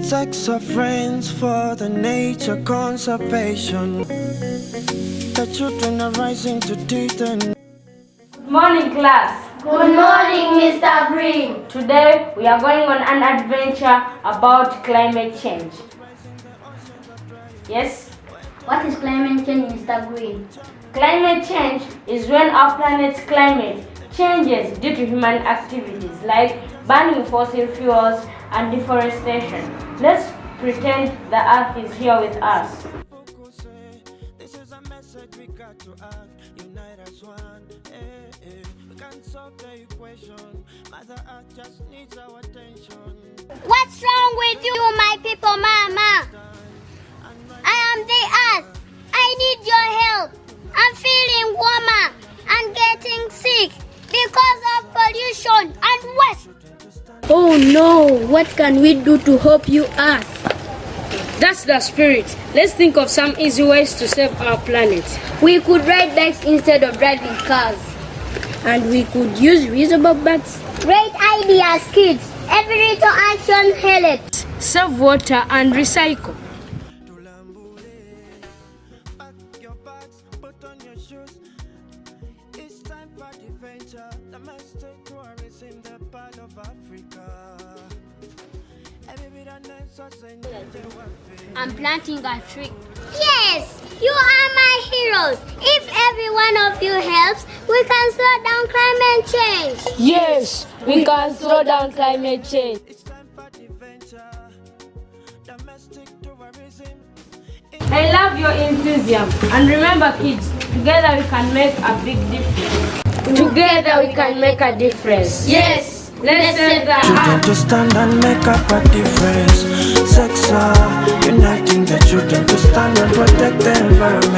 Sex of friends for the nature conservation. The children are rising to teeth. Good morning, class. Good morning, Mr. Green. Today we are going on an adventure about climate change. Yes? What is climate change, Mr. Green? Climate change is when our planet's climate changes due to human activities like burning fossil fuels and deforestation. Let's pretend the earth is here with us. This is a message we got to act, unite as one. We can solve the equation. Mother Earth just needs our attention. What's wrong with you, my people, Mama? I am the earth. I need your help. I'm feeling warmer and getting sick because of pollution and waste. Oh no, what can we do to help you, Earth? That's the spirit. Let's think of some easy ways to save our planet. We could ride bikes instead of driving cars. And we could use reusable bags. Great ideas, kids. Every little action helps. Save water and recycle. Pack your bags, put on your shoes. It's time for adventure. Domestic tourism, the part of Africa. I'm planting a tree. Yes, you are my heroes. If every one of you helps, we can slow down climate change. Yes, we can slow down climate change. It's time for adventure. Domestic tourism. I love your enthusiasm. And remember, kids, together we can make a big difference. Together we can make a difference. Yes. Let's save the Children earth. to stand and make up a difference. Sex uniting the children to stand and protect the environment.